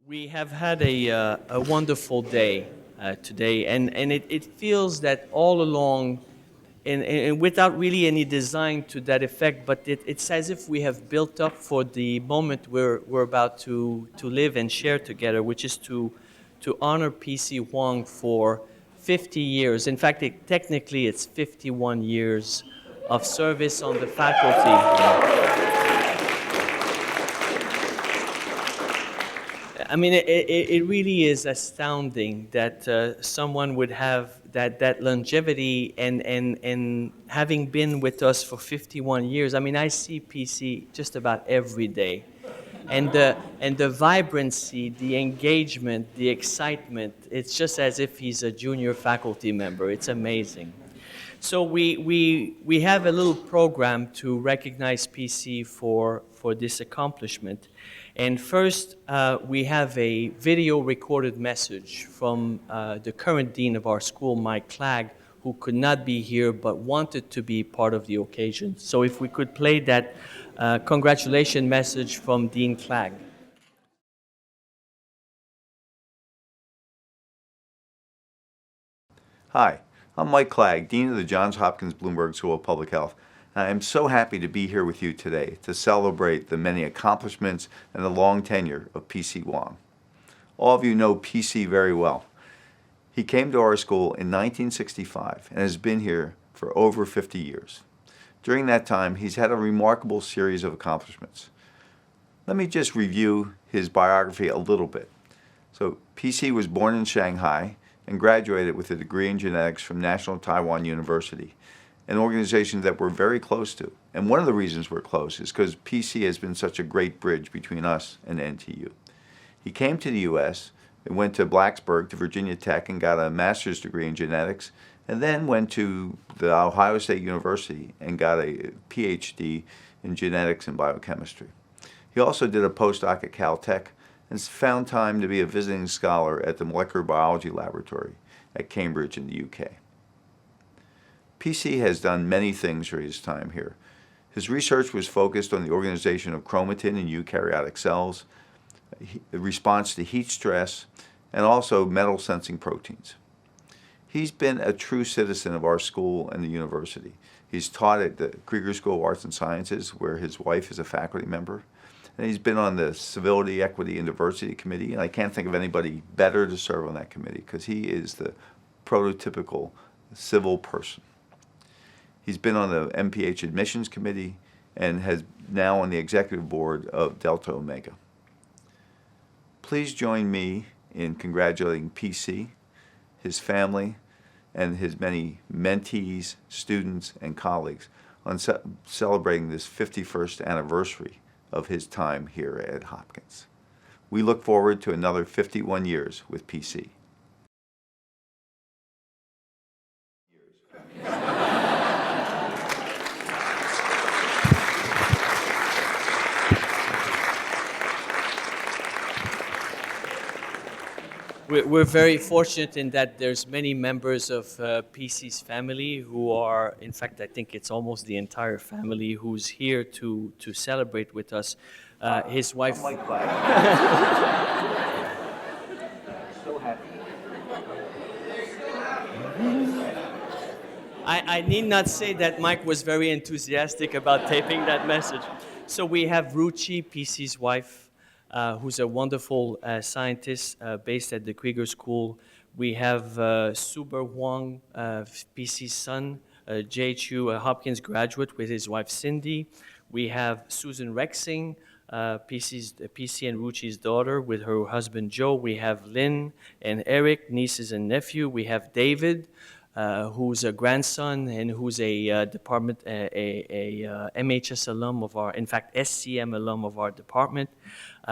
We have had a wonderful day today, and it feels that all along, and without really any design to that effect, but it's as if we have built up for the moment we're about to live and share together, which is to honor PC Huang for 50 years. In fact, technically it's 51 years of service on the faculty. I mean, it really is astounding that someone would have that longevity and having been with us for 51 years. I mean, I see PC just about every day. And the vibrancy, the engagement, the excitement, it's just as if he's a junior faculty member. It's amazing. So we have a little program to recognize PC for this accomplishment. And first, we have a video recorded message from the current dean of our school, Mike Clagg, who could not be here but wanted to be part of the occasion. So if we could play that congratulation message from Dean Clagg. Hi, I'm Mike Clagg, Dean of the Johns Hopkins Bloomberg School of Public Health. I am so happy to be here with you today to celebrate the many accomplishments and the long tenure of PC Huang. All of you know PC very well. He came to our school in 1965 and has been here for over 50 years. During that time, he's had a remarkable series of accomplishments. Let me just review his biography a little bit. So, PC was born in Shanghai and graduated with a degree in genetics from National Taiwan University, an organization that we're very close to. And one of the reasons we're close is because PC has been such a great bridge between us and NTU. He came to the U.S. and went to Blacksburg to Virginia Tech and got a master's degree in genetics, and then went to the Ohio State University and got a PhD in genetics and biochemistry. He also did a postdoc at Caltech and found time to be a visiting scholar at the Molecular Biology Laboratory at Cambridge in the UK. PC has done many things during his time here. His research was focused on the organization of chromatin in eukaryotic cells, the response to heat stress, and also metal sensing proteins. He's been a true citizen of our school and the university. He's taught at the Krieger School of Arts and Sciences, where his wife is a faculty member. And he's been on the Civility, Equity, and Diversity Committee, and I can't think of anybody better to serve on that committee because he is the prototypical civil person. He's been on the MPH Admissions Committee and has now on the executive board of Delta Omega. Please join me in congratulating PC, his family, and his many mentees, students, and colleagues on celebrating this 51st anniversary of his time here at Hopkins. We look forward to another 51 years with PC. We're very fortunate in that there's many members of PC's family who are, in fact, I think it's almost the entire family who's here to celebrate with us. His wife. I'm Mike Clagg. So happy. I need not say that Mike was very enthusiastic about taping that message. So we have Ruchi, PC's wife, who's a wonderful scientist based at the Krieger School. We have Suber Huang, PC's son, JHU, a Hopkins graduate with his wife Cindy. We have Susan Rexing, PC and Ruchi's daughter with her husband Joe. We have Lynn and Eric, nieces and nephew. We have David, who's a grandson and who's a department, MHS alum of our, in fact, SCM alum of our department.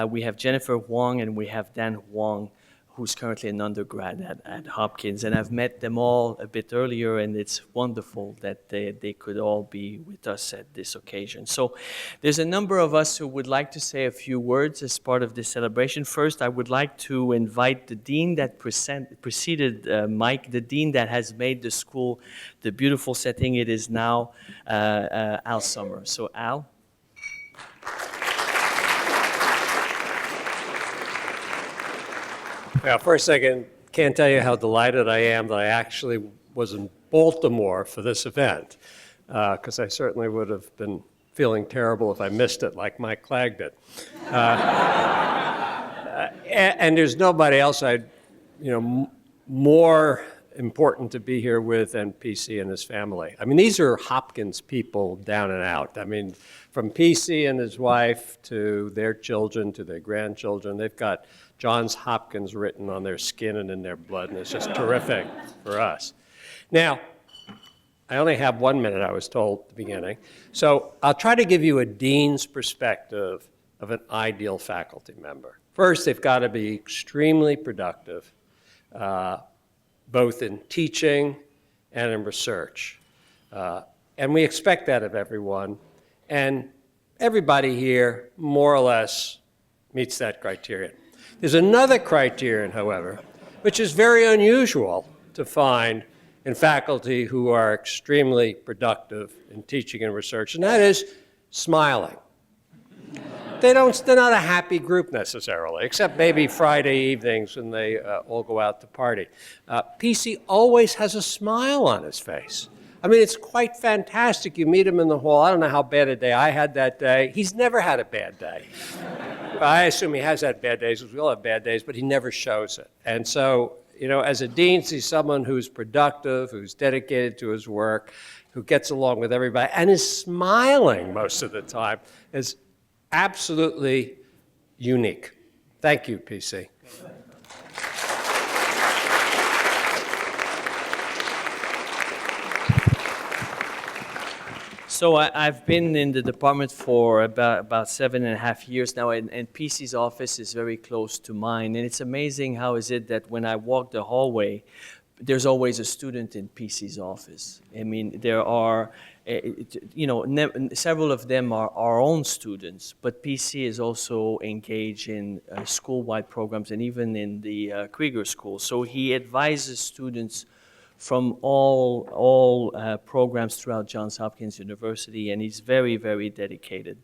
We have Jennifer Huang and we have Dan Huang, who's currently an undergrad at Hopkins. And I've met them all a bit earlier, and it's wonderful that they could all be with us at this occasion. So there's a number of us who would like to say a few words as part of this celebration. First, I would like to invite the dean that preceded Mike, the dean that has made the school the beautiful setting it is now, Al Sommer. So Al. Yeah, first I can't tell you how delighted I am that I actually was in Baltimore for this event, because I certainly would have been feeling terrible if I missed it like Mike Clegg did. And there's nobody else more important to be here with than PC and his family. I mean, these are Hopkins people down and out. I mean, from PC and his wife to their children to their grandchildren, they've got Johns Hopkins written on their skin and in their blood, and it's just terrific for us. Now, I only have 1 minute, I was told at the beginning, so I'll try to give you a dean's perspective of an ideal faculty member. First, they've got to be extremely productive, both in teaching and in research. And we expect that of everyone. And everybody here, more or less, meets that criterion. There's another criterion, however, which is very unusual to find in faculty who are extremely productive in teaching and research, and that is smiling. They're not a happy group necessarily, except maybe Friday evenings when they all go out to party. PC always has a smile on his face. I mean, it's quite fantastic. You meet him in the hall. I don't know how bad a day I had that day. He's never had a bad day. I assume he has had bad days, because we all have bad days, but he never shows it. And so, as a dean, he's someone who's productive, who's dedicated to his work, who gets along with everybody, and is smiling most of the time, is absolutely unique. Thank you, PC. So I've been in the department for about 7.5 years now, and PC's office is very close to mine. And it's amazing how is it that when I walk the hallway, there's always a student in PC's office. I mean, there are, several of them are our own students, but PC is also engaged in school-wide programs and even in the Krieger School. So he advises students from all programs throughout Johns Hopkins University, and he's very, very dedicated.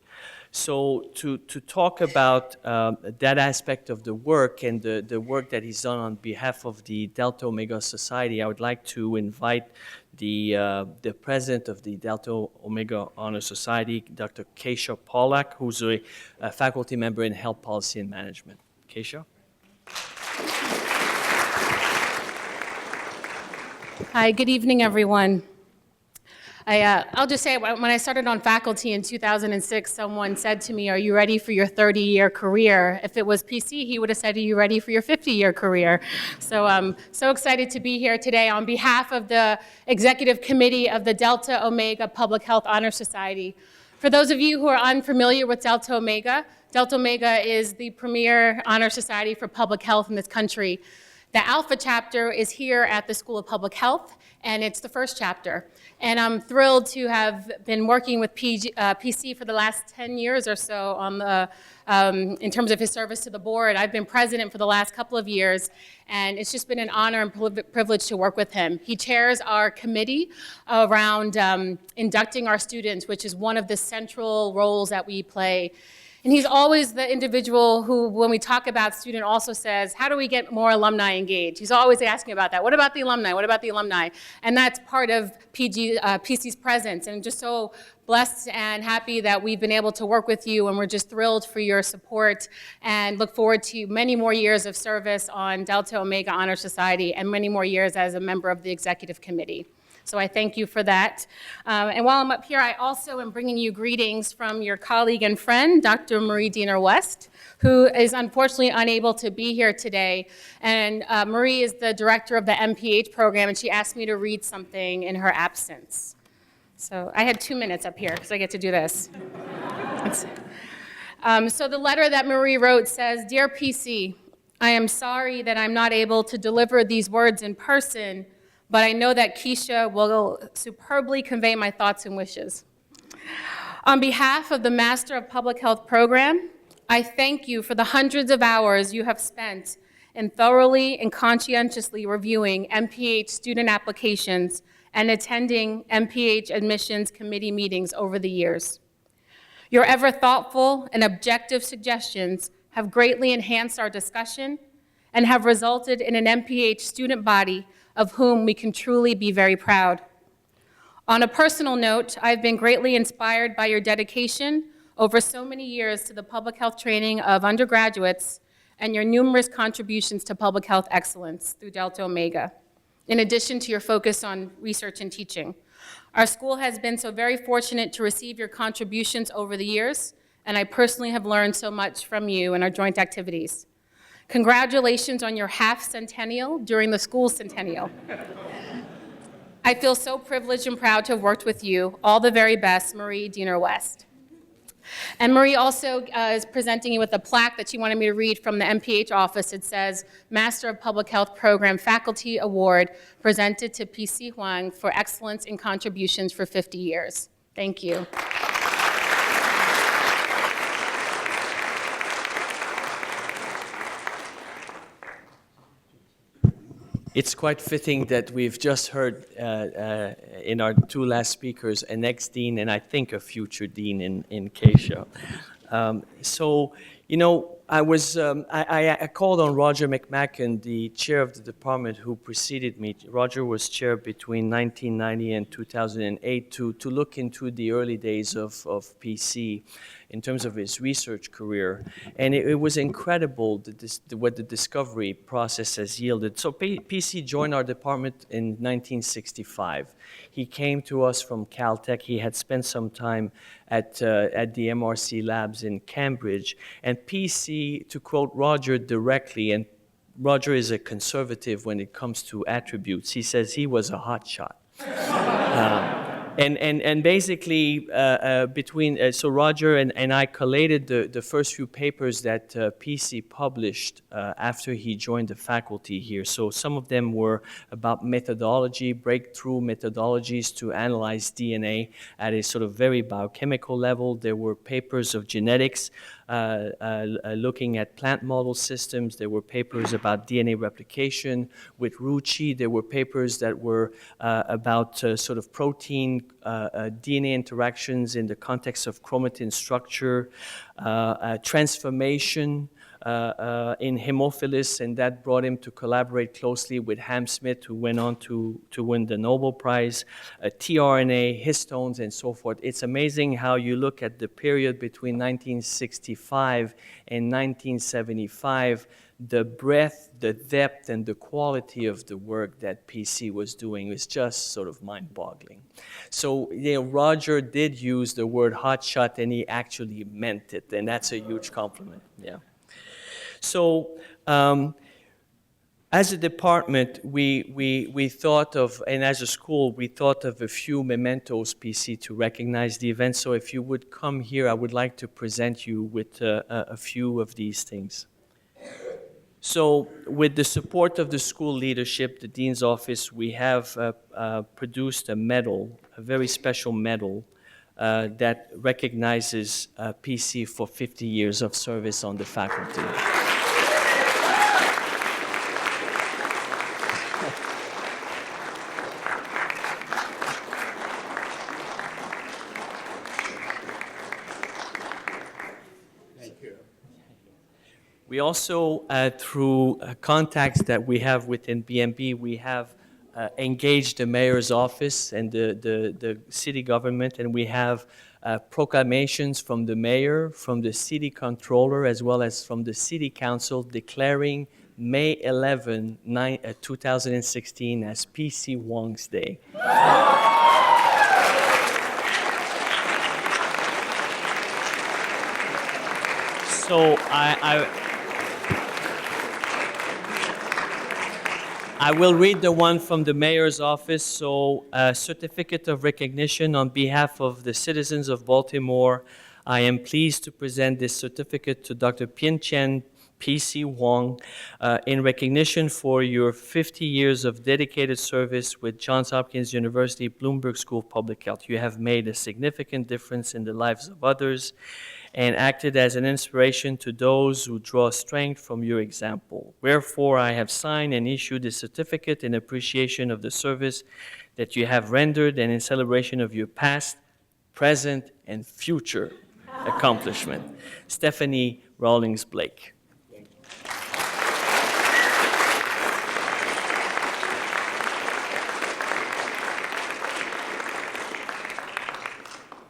So to talk about that aspect of the work and the work that he's done on behalf of the Delta Omega Society, I would like to invite the president of the Delta Omega Honor Society, Dr. Keisha Pollack, who's a faculty member in health policy and management. Keisha? Hi, good evening, everyone. I'll just say, when I started on faculty in 2006, someone said to me, "Are you ready for your 30-year career?" If it was PC, he would have said, "Are you ready for your 50-year career?" So I'm so excited to be here today on behalf of the Executive Committee of the Delta Omega Public Health Honor Society. For those of you who are unfamiliar with Delta Omega is the premier honor society for public health in this country. The Alpha chapter is here at the School of Public Health, and it's the first chapter. And I'm thrilled to have been working with PC for the last 10 years or so on the, in terms of his service to the board. I've been president for the last couple of years, and it's just been an honor and privilege to work with him. He chairs our committee around inducting our students, which is one of the central roles that we play. And he's always the individual who, when we talk about student, also says, how do we get more alumni engaged? He's always asking about that. What about the alumni? What about the alumni? And that's part of PC's presence. And I'm just so blessed and happy that we've been able to work with you, and we're just thrilled for your support and look forward to many more years of service on Delta Omega Honor Society and many more years as a member of the executive committee. So I thank you for that. And while I'm up here, I also am bringing you greetings from your colleague and friend, Dr. Marie Diener-West, who is unfortunately unable to be here today. And Marie is the director of the MPH program, and she asked me to read something in her absence. So I had 2 minutes up here, because I get to do this. So the letter that Marie wrote says, "Dear PC, I am sorry that I'm not able to deliver these words in person, but I know that Keisha will superbly convey my thoughts and wishes. On behalf of the Master of Public Health program, I thank you for the hundreds of hours you have spent in thoroughly and conscientiously reviewing MPH student applications and attending MPH admissions committee meetings over the years. Your ever thoughtful and objective suggestions have greatly enhanced our discussion and have resulted in an MPH student body of whom we can truly be very proud. On a personal note, I've been greatly inspired by your dedication over so many years to the public health training of undergraduates and your numerous contributions to public health excellence through Delta Omega, in addition to your focus on research and teaching. Our school has been so very fortunate to receive your contributions over the years, and I personally have learned so much from you in our joint activities. Congratulations on your half centennial during the school centennial. I feel so privileged and proud to have worked with you. All the very best, Marie Diener West. And Marie also is presenting you with a plaque that she wanted me to read from the MPH office. It says, Master of Public Health Program Faculty Award presented to PC Huang for excellence in contributions for 50 years. Thank you. It's quite fitting that we've just heard in our two last speakers an ex-dean and I think a future dean in Keisha. So, you know, I called on Roger McMacken, the chair of the department who preceded me. Roger was chair between 1990 and 2008 to look into the early days of PC in terms of his research career. And it was incredible what the discovery process has yielded. So PC joined our department in 1965. He came to us from Caltech. He had spent some time at the MRC labs in Cambridge. And PC, to quote Roger directly, and Roger is a conservative when it comes to attributes, he says he was a hotshot. And basically, so Roger and I collated the first few papers that PC published after he joined the faculty here. So some of them were about methodology, breakthrough methodologies to analyze DNA at a sort of very biochemical level. There were papers of genetics, looking at plant model systems. There were papers about DNA replication with Rucci. There were papers that were about sort of protein DNA interactions in the context of chromatin structure, transformation in Haemophilus, and that brought him to collaborate closely with Ham Smith, who went on to win the Nobel Prize, tRNA, histones, and so forth. It's amazing how you look at the period between 1965 and 1975, the breadth, the depth, and the quality of the work that PC was doing is just sort of mind-boggling. So, you know, Roger did use the word hotshot, and he actually meant it, and that's a huge compliment. Yeah. So, as a department, we thought of, and as a school, we thought of a few mementos, PC, to recognize the event. So if you would come here, I would like to present you with a few of these things. So with the support of the school leadership, the dean's office, we have produced a medal, a very special medal, that recognizes PC for 50 years of service on the faculty. We also, through contacts that we have within BMB, we have engaged the mayor's office and the city government, and we have proclamations from the mayor, from the city controller, as well as from the city council declaring May 11, 2016 as PC Huang's Day. So I will read the one from the mayor's office. So, certificate of recognition on behalf of the citizens of Baltimore. I am pleased to present this certificate to Dr. Pien-Chien PC Huang in recognition for your 50 years of dedicated service with Johns Hopkins University Bloomberg School of Public Health. You have made a significant difference in the lives of others and acted as an inspiration to those who draw strength from your example. Wherefore, I have signed and issued this certificate in appreciation of the service that you have rendered and in celebration of your past, present, and future accomplishment. Stephanie Rawlings Blake.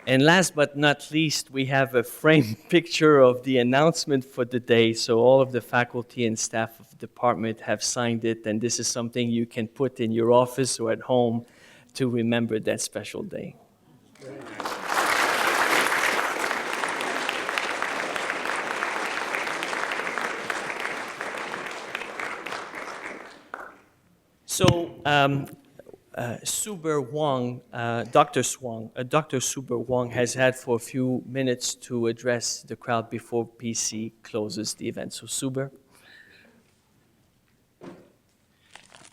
And last but not least, we have a framed picture of the announcement for the day. So all of the faculty and staff of the department have signed it, and this is something you can put in your office or at home to remember that special day. So, Dr. Suber Huang has had for a few minutes to address the crowd before PC closes the event. So, Suber.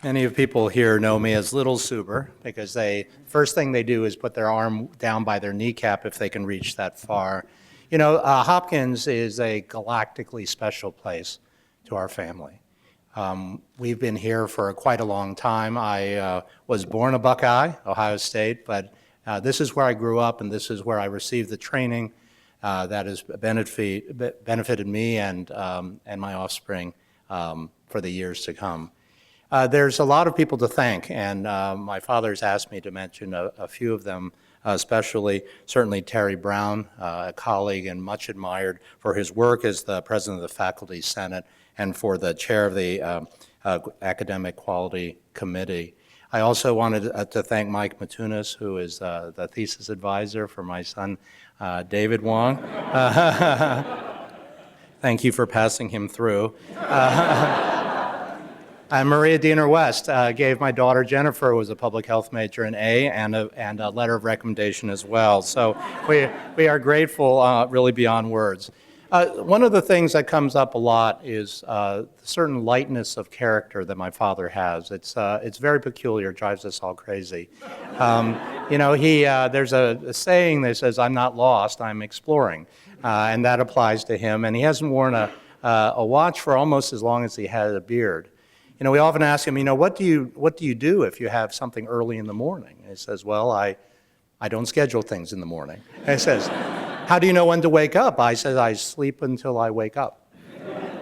Many of people here know me as Little Suber because first thing they do is put their arm down by their kneecap if they can reach that far. You know, Hopkins is a galactically special place to our family. We've been here for quite a long time. I was born a Buckeye, Ohio State, but this is where I grew up and this is where I received the training that has benefited me and my offspring for the years to come. There's a lot of people to thank, and my father's asked me to mention a few of them, especially certainly Terry Brown, a colleague and much admired for his work as the president of the Faculty Senate and for the chair of the Academic Quality Committee. I also wanted to thank Mike Matunis, who is the thesis advisor for my son, David Huang. Thank you for passing him through. And Maria Diener West gave my daughter Jennifer, who was a public health major, an A and a letter of recommendation as well. So we are grateful, really beyond words. One of the things that comes up a lot is a certain lightness of character that my father has. It's very peculiar, drives us all crazy. You know, there's a saying that says, "I'm not lost, I'm exploring," and that applies to him. And he hasn't worn a watch for almost as long as he had a beard. You know, we often ask him, you know, what do you do if you have something early in the morning? And he says, well, I don't schedule things in the morning. And he says, how do you know when to wake up? I said, I sleep until I wake up.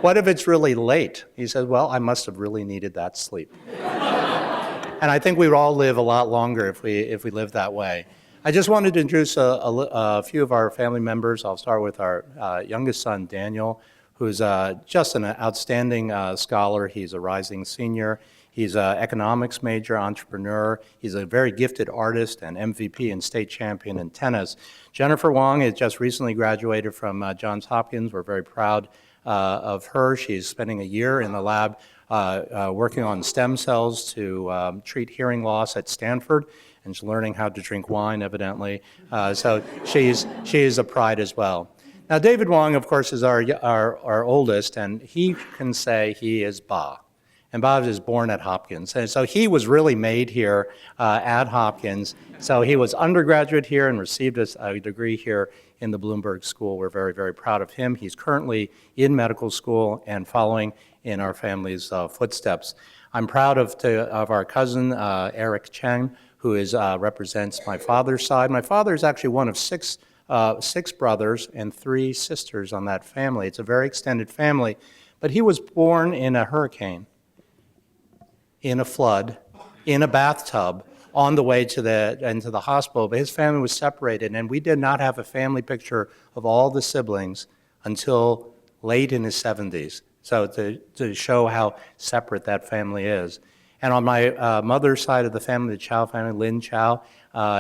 What if it's really late? He said, well, I must have really needed that sleep. And I think we would all live a lot longer if we lived that way. I just wanted to introduce a few of our family members. I'll start with our youngest son, Daniel, who's just an outstanding scholar. He's a rising senior. He's an economics major, entrepreneur. He's a very gifted artist and MVP and state champion in tennis. Jennifer Huang has just recently graduated from Johns Hopkins. We're very proud of her. She's spending a year in the lab working on stem cells to treat hearing loss at Stanford, and she's learning how to drink wine, evidently. So she is a pride as well. Now, David Huang, of course, is our oldest, and he can say he is Ba. And Bob was born at Hopkins. And so he was really made here at Hopkins. So he was undergraduate here and received a degree here in the Bloomberg School. We're very, very proud of him. He's currently in medical school and following in our family's footsteps. I'm proud of our cousin, Eric Chen, who represents my father's side. My father is actually one of six brothers and 3 sisters on that family. It's a very extended family. But he was born in a hurricane, in a flood, in a bathtub, on the way into the hospital. But his family was separated, and we did not have a family picture of all the siblings until late in his 70s. So to show how separate that family is. And on my mother's side of the family, the Chow family, Lin Chow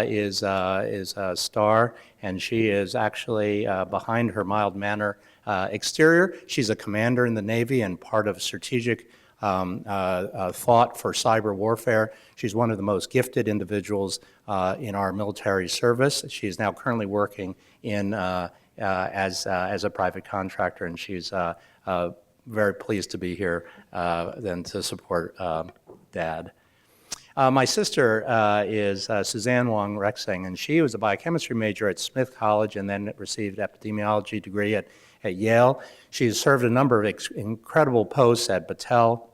is a star, and she is actually behind her mild-manner exterior. She's a commander in the Navy and part of strategic thought for cyber warfare. She's one of the most gifted individuals in our military service. She's now currently working as a private contractor, and she's very pleased to be here and to support Dad. My sister is Suzanne Wong Rexing, and she was a biochemistry major at Smith College and then received an epidemiology degree at Yale. She's served a number of incredible posts at Battelle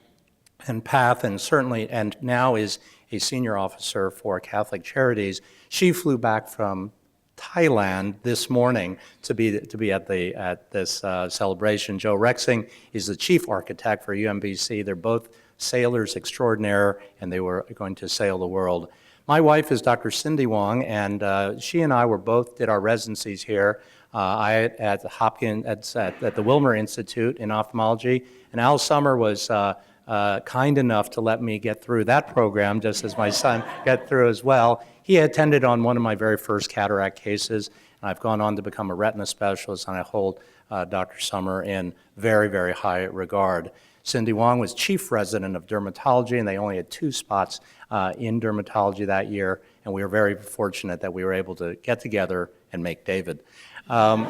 and PATH, and now is a senior officer for Catholic Charities. She flew back from Thailand this morning to be at this celebration. Joe Rexing is the chief architect for UMBC. They're both sailors extraordinaire, and they were going to sail the world. My wife is Dr. Cindy Huang, and she and I did our residencies here. I at the Hopkins, at the Wilmer Institute in ophthalmology, and Al Summer was kind enough to let me get through that program, just as my son got through as well. He attended on one of my very first cataract cases, and I've gone on to become a retina specialist, and I hold Dr. Summer in very, very high regard. Cindy Huang was chief resident of dermatology, and they only had 2 spots in dermatology that year, and we were very fortunate that we were able to get together and make David. Last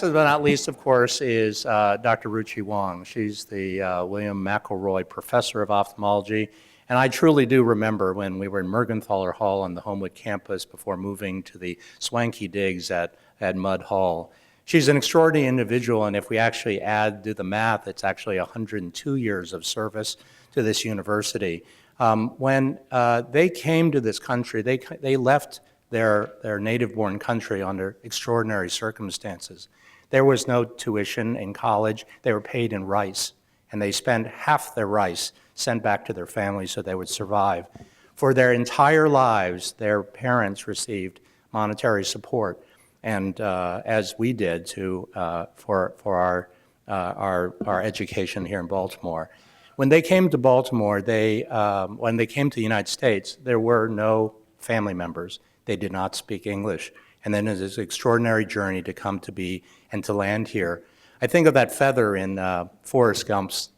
but not least, of course, is Dr. Ruchi Wang. She's the William McElroy Professor of Ophthalmology, and I truly do remember when we were in Mergenthaler Hall on the Homewood campus before moving to the swanky digs at Mudd Hall. She's an extraordinary individual, and if we actually do the math, it's actually 102 years of service to this university. When they came to this country, they left their native-born country under extraordinary circumstances. There was no tuition in college. They were paid in rice, and they spent half their rice sent back to their families so they would survive. For their entire lives, their parents received monetary support, and as we did for our education here in Baltimore. When they came to Baltimore, when they came to the United States, there were no family members. They did not speak English. And then it is an extraordinary journey to come to be and to land here. I think of that feather in Forrest Gump's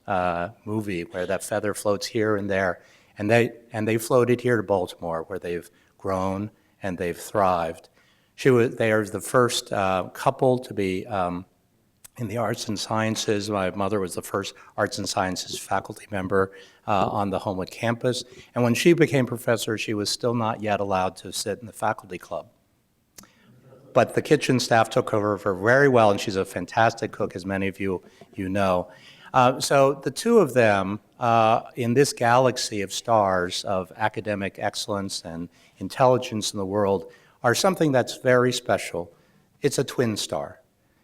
movie, where that feather floats here and there. And they floated here to Baltimore, where they've grown and they've thrived. They are the first couple to be in the arts and sciences. My mother was the first arts and sciences faculty member on the Homewood campus. And when she became professor, she was still not yet allowed to sit in the faculty club. But the kitchen staff took over her very well, and she's a fantastic cook, as many of you know. So the two of them, in this galaxy of stars of academic excellence and intelligence in the world, are something that's very special. It's a twin star.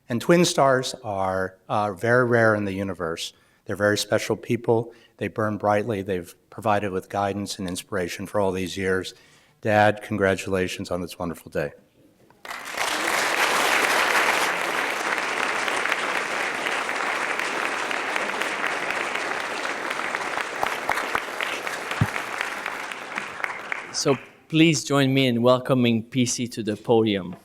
And twin stars are very rare in the universe. They're very special people. They burn brightly. They've provided with guidance and inspiration for all these years. Dad, congratulations on this wonderful day. So please join me in welcoming PC to the podium.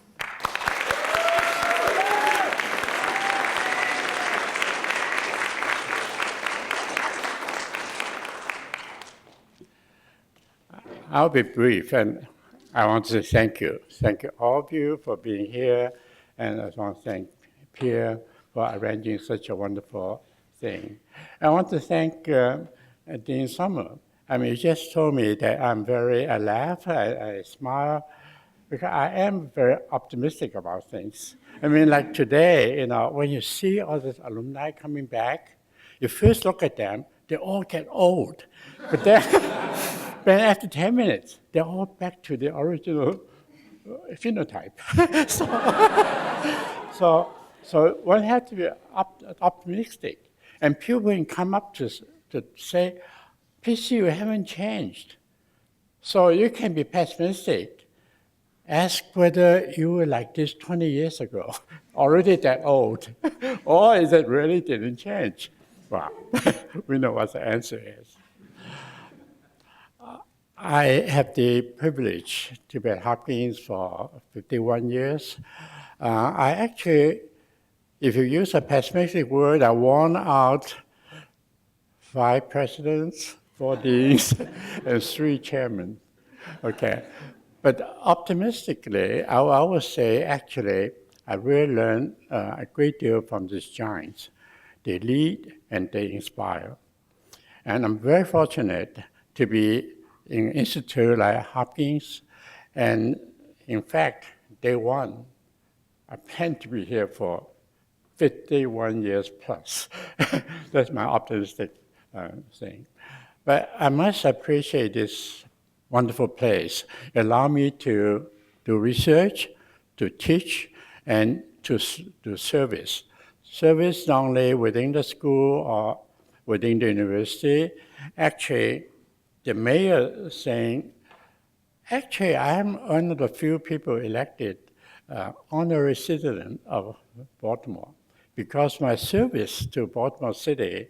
I'll be brief, and I want to say thank you. Thank you, all of you, for being here, and I want to thank Pierre for arranging such a wonderful thing. I want to thank Dean Summer. I mean, he just told me that I laugh, I smile, because I am very optimistic about things. I mean, like today, when you see all these alumni coming back, you first look at them, they all get old. But then, but after 10 minutes, they're all back to the original phenotype. so one has to be optimistic. And people will come up to say, PC, you haven't changed. So you can be pessimistic. Ask whether you were like this 20 years ago, already that old, or is it really didn't change? Well, we know what the answer is. I have the privilege to be at Hopkins for 51 years. I actually, if you use a pessimistic word, I won out 5 presidents, 4 deans, and 3 chairmen. Okay, but optimistically, I would say actually, I really learned a great deal from these giants. They lead and they inspire. And I'm very fortunate to be in an institute like Hopkins, and in fact, day one, I plan to be here for 51 years plus. That's my optimistic thing. But I must appreciate this wonderful place. It allows me to do research, to teach, and to do service. Service not only within the school or within the university. Actually, the mayor saying, actually, I am one of the few people elected honorary citizen of Baltimore because my service to Baltimore City,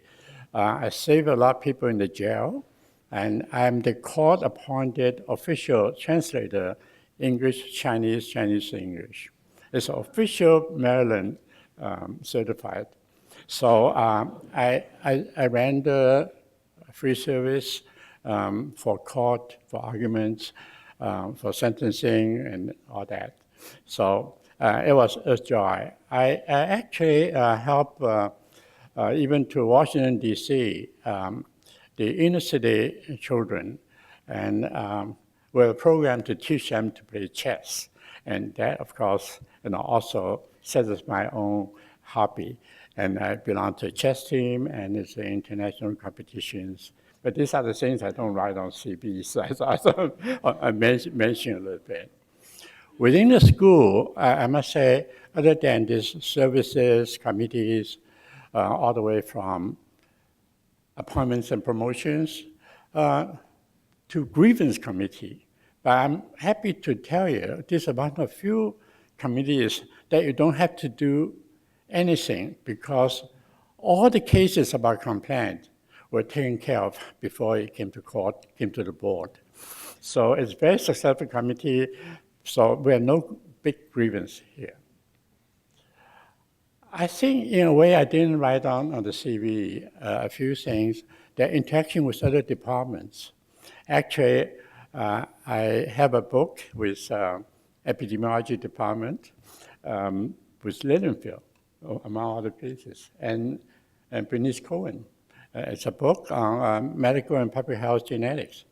I save a lot of people in the jail, and I'm the court-appointed official translator, English, Chinese, Chinese to English. It's official Maryland certified. So I ran the free service for court, for arguments, for sentencing, and all that. So it was a joy. I actually helped even to Washington, D.C., the inner city children, and were programmed to teach them to play chess. And that, of course, also satisfies my own hobby. And I belong to a chess team, and it's international competitions. But these are the things I don't write on CB, so I mention a little bit. Within the school, I must say, other than these services, committees, all the way from appointments and promotions to grievance committee. But I'm happy to tell you, this is one of the few committees that you don't have to do anything because all the cases about complaint were taken care of before it came to court, came to the board. So it's a very successful committee, so we have no big grievance here. I think in a way I didn't write down on the CV a few things, the interaction with other departments. Actually, I have a book with epidemiology department with Lindenfield, among other places, and Bernice Cohen. It's a book on medical and public health genetics.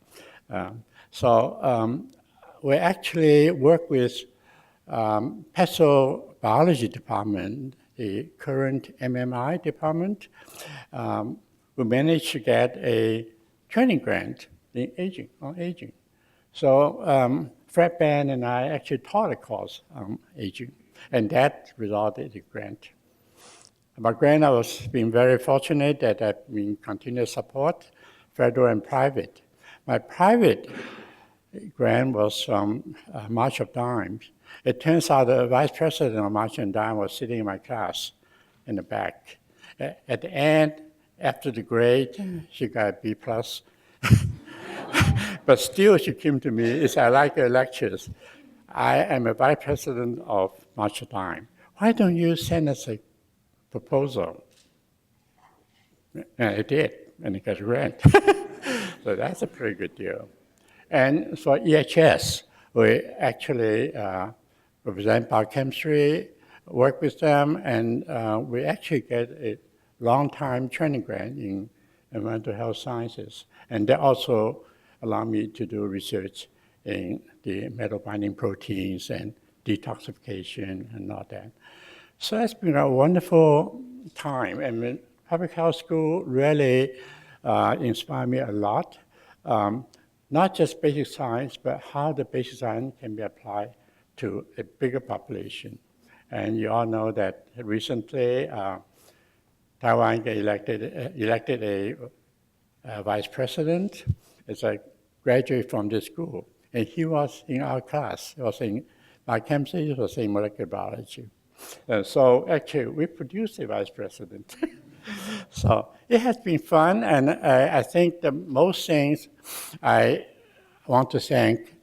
We actually work with pathobiology department, the current MMI department. We managed to get a training grant in aging, on aging. So Fred Ban and I actually taught a course on aging, and that resulted in a grant. About grant, I was being very fortunate that I've been continuous support, federal and private. My private grant was from March of Dimes. It turns out the vice president of March and Dimes was sitting in my class in the back. At the end, after the grade, she got a B+. But still, she came to me and said, I like your lectures. I am a vice president of March of Dimes. Why don't you send us a proposal? And it did, and it got a grant. So that's a pretty good deal. And for EHS, we actually represent biochemistry, work with them, and we actually get a long-time training grant in environmental health sciences. And they also allow me to do research in the metal-binding proteins and detoxification and all that. So it's been a wonderful time. And public health school really inspired me a lot. Not just basic science, but how the basic science can be applied to a bigger population. And you all know that recently, Taiwan got elected a vice president. It's a graduate from this school. And he was in our class. He was in biochemistry, he was in molecular biology. So actually, we produced a vice president. So it has been fun, and I think the most things I want to thank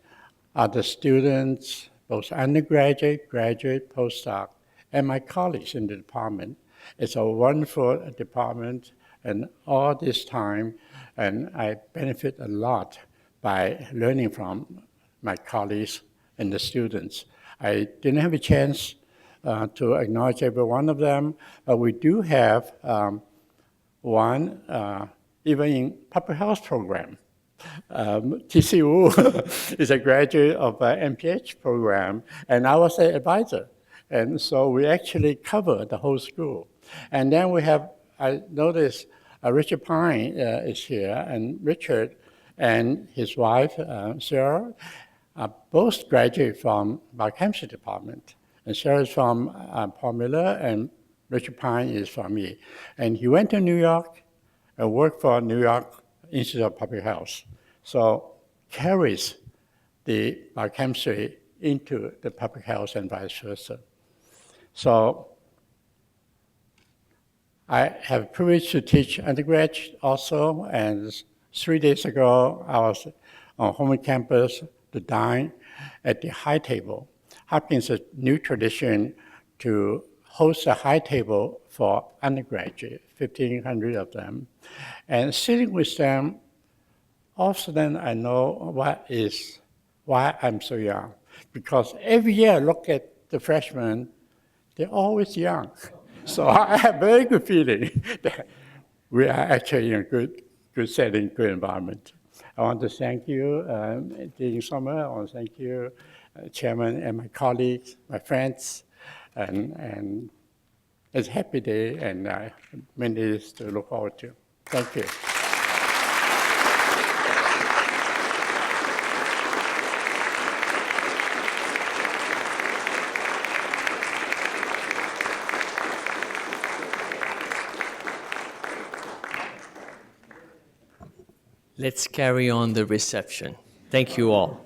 are the students, both undergraduate, graduate, postdoc, and my colleagues in the department. It's a wonderful department, and all this time, and I benefit a lot by learning from my colleagues and the students. I didn't have a chance to acknowledge every one of them, but we do have one, even in public health program. TCU is a graduate of an MPH program, and I was an advisor. And so we actually cover the whole school. And then we have, I noticed Richard Pien is here, and Richard and his wife, Sarah, both graduate from biochemistry department. And Sarah is from Paul Miller, and Richard Pien is from me. And he went to New York and worked for New York Institute of Public Health. So carries the biochemistry into the public health and vice versa. So I have the privilege to teach undergrad also, and 3 days ago I was on home campus to dine at the high table. Hopkins is a new tradition to host a high table for undergraduates, 1,500 of them. And sitting with them, all of a sudden I know why I'm so young. Because every year I look at the freshmen, they're always young. So I have very good feeling that we are actually in a good setting, good environment. I want to thank you, Dean Sommer. I want to thank you, Chairman, and my colleagues, my friends, and it's a happy day and many days to look forward to. Thank you. Let's carry on the reception. Thank you all.